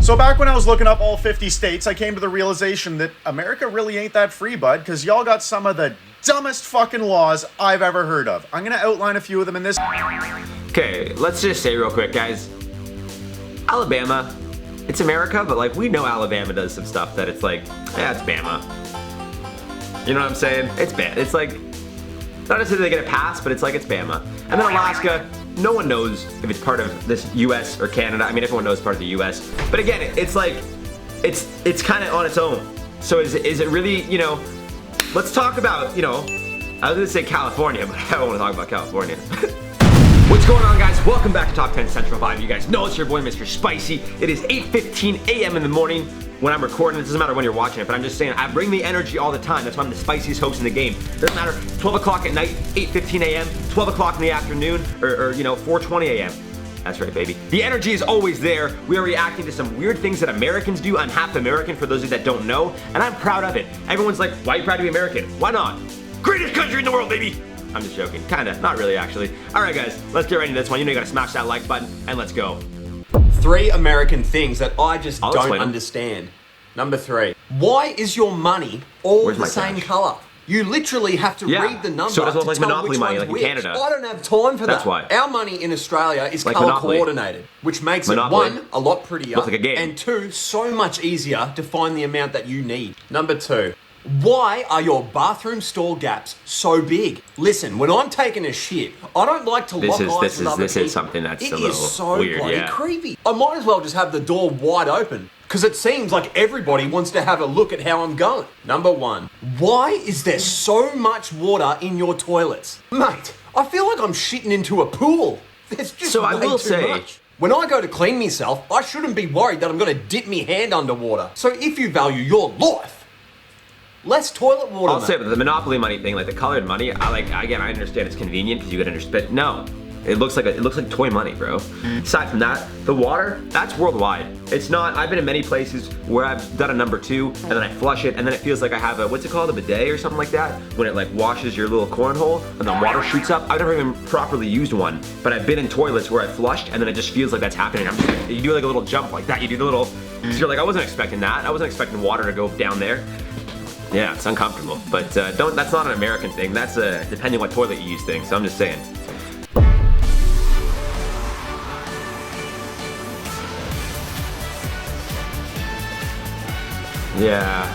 So back when I was looking up all 50 states, I came to the realization that America really ain't that free, bud, because y'all got some of the dumbest fucking laws I've ever heard of. I'm gonna outline a few of them in this. Okay, let's just say real quick, guys. Alabama, it's America, but like we know Alabama does some stuff that it's like, yeah, it's Bama. You know what I'm saying? It's bad. It's like, not necessarily they get a pass, but it's like it's Bama. And then Alaska, no one knows if it's part of this US or Canada. I mean, everyone knows it's part of the US. But again, it's like, it's kind of on its own. So is it really, you know, let's talk about, you know, I was gonna say California, but I don't want to talk about California. What's going on, guys? Welcome back to Top 10 Central 5. You guys know it's your boy, Mr. Spicy. It is 8:15 a.m. in the morning when I'm recording. It doesn't matter when you're watching it, but I'm just saying, I bring the energy all the time. That's why I'm the spiciest host in the game. Doesn't matter, 12 o'clock at night, 8:15 a.m., 12 o'clock in the afternoon, or you know, 4:20 a.m. That's right, baby. The energy is always there. We are reacting to some weird things that Americans do. I'm half American, for those of you that don't know, and I'm proud of it. Everyone's like, why are you proud to be American? Why not? Greatest country in the world, baby! I'm just joking. Kinda. Not really, actually. Alright, guys. Let's get right into this one. You know you gotta smash that like button, and let's go. 3 American things that I just I'll don't explain 'em. understand. Number 3. Why is your money all Where's the my same cash? color? You literally have to Yeah. read the number So it doesn't to look like tell Monopoly which money one's like in which. Canada. I don't have time for That's that. why. Our money in Australia is Like color Monopoly. coordinated, which makes Monopoly. it 1, a lot prettier, Looks like a game. and 2, so much easier to find the amount that you need. Number 2. Why are your bathroom stall gaps so big? Listen, when I'm taking a shit, I don't like to lock eyes with other This people. is something that's It a is little so weird, bloody yeah. creepy. I might as well just have the door wide open, because it seems like everybody wants to have a look at how I'm going. Number 1. Why is there so much water in your toilets? Mate, I feel like I'm shitting into a pool. There's just So I way will too say- much. When I go to clean myself, I shouldn't be worried that I'm going to dip my hand underwater. So if you value your life, less toilet water. I'll mate. say the Monopoly money thing, like the colored money, again, I understand it's convenient because you could understand, but no. It looks like toy money, bro. Aside from that, the water, that's worldwide. It's not, I've been in many places where I've done a number 2 and then I flush it and then it feels like I have a, what's it called, a bidet or something like that? When it like washes your little cornhole and the water shoots up. I've never even properly used one, but I've been in toilets where I flushed and then it just feels like that's happening. You do like a little jump like that. You do the little, so you're like, I wasn't expecting that. I wasn't expecting water to go down there. Yeah, it's uncomfortable, but that's not an American thing. That's depending what toilet you use thing, so I'm just saying. Yeah.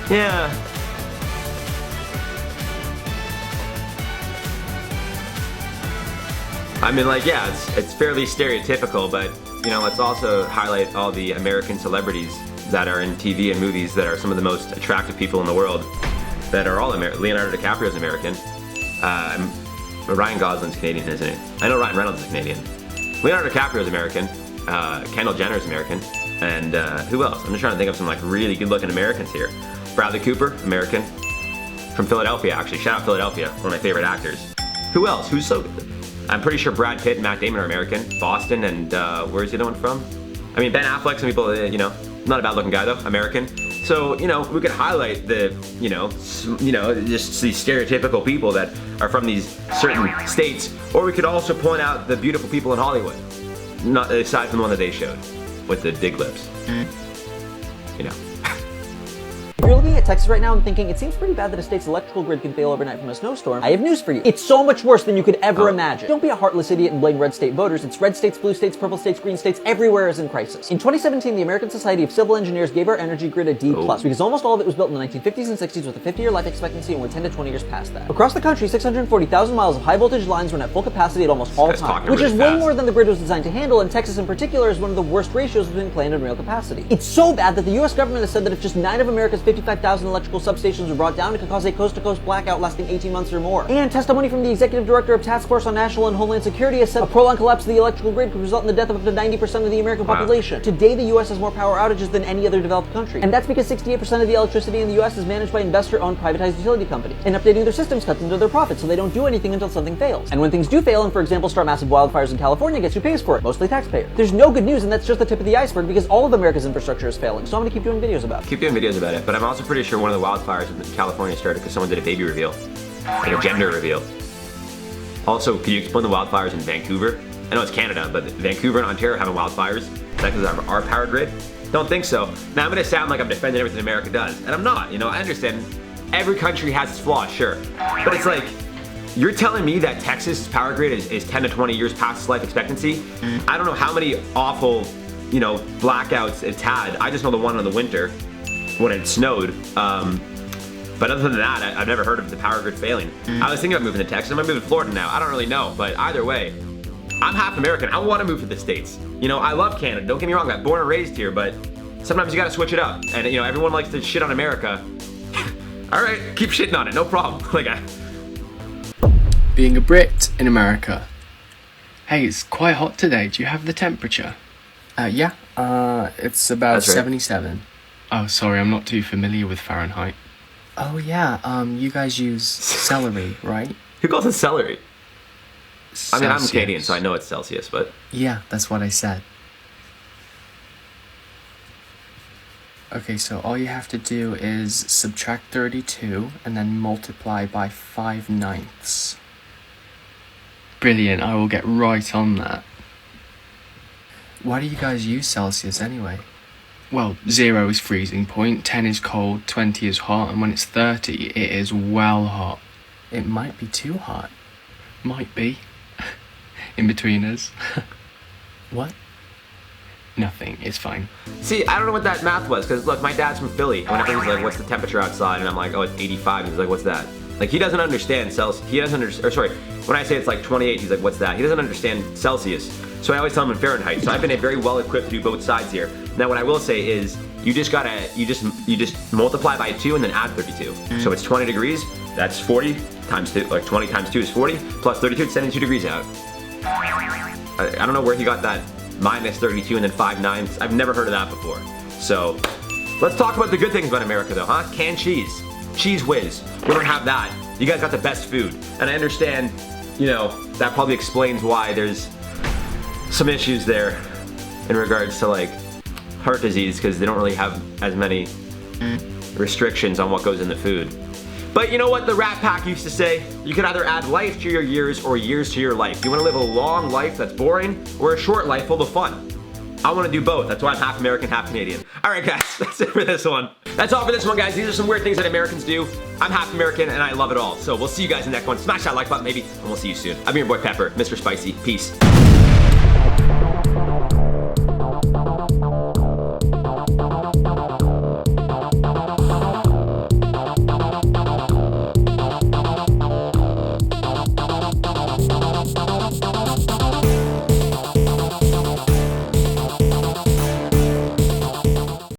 Yeah. I mean, like, yeah, it's fairly stereotypical, but, you know, let's also highlight all the American celebrities that are in TV and movies that are some of the most attractive people in the world that are all American. Leonardo DiCaprio's American. Ryan Gosling's Canadian, isn't it? I know Ryan Reynolds is Canadian. Leonardo DiCaprio's American. Kendall Jenner's American. And who else? I'm just trying to think of some like really good looking Americans here. Bradley Cooper, American. From Philadelphia, actually. Shout out Philadelphia, one of my favorite actors. Who else? Who's so good? I'm pretty sure Brad Pitt and Matt Damon are American. Boston, and where's the other one from? I mean, Ben Affleck, some people, you know, not a bad looking guy though, American. So, you know, we could highlight the, you know, just these stereotypical people that are from these certain states, or we could also point out the beautiful people in Hollywood. Not aside from the one that they showed with the big lips. You know. If you're looking at Texas right now and thinking, it seems pretty bad that a state's electrical grid can fail overnight from a snowstorm, I have news for you. It's so much worse than you could ever imagine. Don't be a heartless idiot and blame red state voters. It's red states, blue states, purple states, green states, everywhere is in crisis. In 2017, the American Society of Civil Engineers gave our energy grid a D+, because almost all of it was built in the 1950s and 60s with a 50-year life expectancy, and we're 10 to 20 years past that. Across the country, 640,000 miles of high voltage lines run at full capacity at almost all times, which is way more than the grid was designed to handle, and Texas in particular is one of the worst ratios between planned and real capacity. It's so bad that the US government has said that if just 9 of America's 55,000 electrical substations were brought down, it could cause a coast-to-coast blackout lasting 18 months or more. And testimony from the executive director of Task Force on National and Homeland Security has said a prolonged collapse of the electrical grid could result in the death of up to 90% of the American population. Today, the US has more power outages than any other developed country. And that's because 68% of the electricity in the US is managed by investor-owned privatized utility companies. And updating their systems cuts into their profits, so they don't do anything until something fails. And when things do fail, and for example start massive wildfires in California, guess who pays for it? Mostly taxpayers. There's no good news, and that's just the tip of the iceberg, because all of America's infrastructure is failing. So I'm gonna keep doing videos about it. Keep doing videos about it, but I'm also pretty sure one of the wildfires in California started because someone did a baby reveal. Like a gender reveal. Also, can you explain the wildfires in Vancouver? I know it's Canada, but Vancouver and Ontario having wildfires. Texas our power grid? Don't think so. Now I'm gonna sound like I'm defending everything America does, and I'm not. You know, I understand every country has its flaws, sure, but it's like you're telling me that Texas' power grid is 10 to 20 years past its life expectancy. I don't know how many awful, you know, blackouts it's had. I just know the one in the winter when it snowed. But other than that, I've never heard of the power grid failing. I was thinking about moving to Texas. I'm gonna move to Florida now. I don't really know, but either way, I'm half American. I want to move to the States. You know, I love Canada. Don't get me wrong. I'm born and raised here, but sometimes you gotta switch it up. And you know, everyone likes to shit on America. All right, keep shitting on it. No problem. Being a Brit in America. Hey, it's quite hot today. Do you have the temperature? Yeah. It's about That's right. 77. Oh, sorry, I'm not too familiar with Fahrenheit. Oh yeah. You guys use celery, right? Who calls it celery? I mean, I'm Celsius. Canadian, so I know it's Celsius, but Yeah, that's what I said. Okay, so all you have to do is subtract 32 and then multiply by 5/9. Brilliant, I will get right on that. Why do you guys use Celsius anyway? Well, 0 is freezing point, 10 is cold, 20 is hot, and when it's 30, it is well hot. It might be too hot. Might be. In between us. What? Nothing, it's fine. see, I don't know what that math was, because look, my dad's from Philly. Whenever he's like, what's the temperature outside? And I'm like, oh, it's 85. And he's like, what's that? Like, he doesn't understand Celsius. He doesn't understand, or sorry, when I say it's like 28, he's like, what's that? He doesn't understand Celsius. So I always tell him in Fahrenheit. So I've been very well equipped to do both sides here. Now, what I will say is, you just multiply by 2 and then add 32. So it's 20 degrees, that's 40 times 2, like 20 times 2 is 40, plus 32, it's 72 degrees out. I don't know where he got that minus 32 and then 5/9. I've never heard of that before. So let's talk about the good things about America though, huh? Canned cheese. Cheese whiz. We don't have that. You guys got the best food. And I understand, you know, that probably explains why there's some issues there in regards to like heart disease, because they don't really have as many restrictions on what goes in the food. But you know what the Rat Pack used to say? You can either add life to your years or years to your life. You want to live a long life that's boring, or a short life full of fun? I want to do both. That's why I'm half American, half Canadian. All right, guys, that's it for this one. That's all for this one, guys. These are some weird things that Americans do. I'm half American, and I love it all. So we'll see you guys in the next one. Smash that like button, maybe, and we'll see you soon. I've been your boy Pepper, Mr. Spicy. Peace.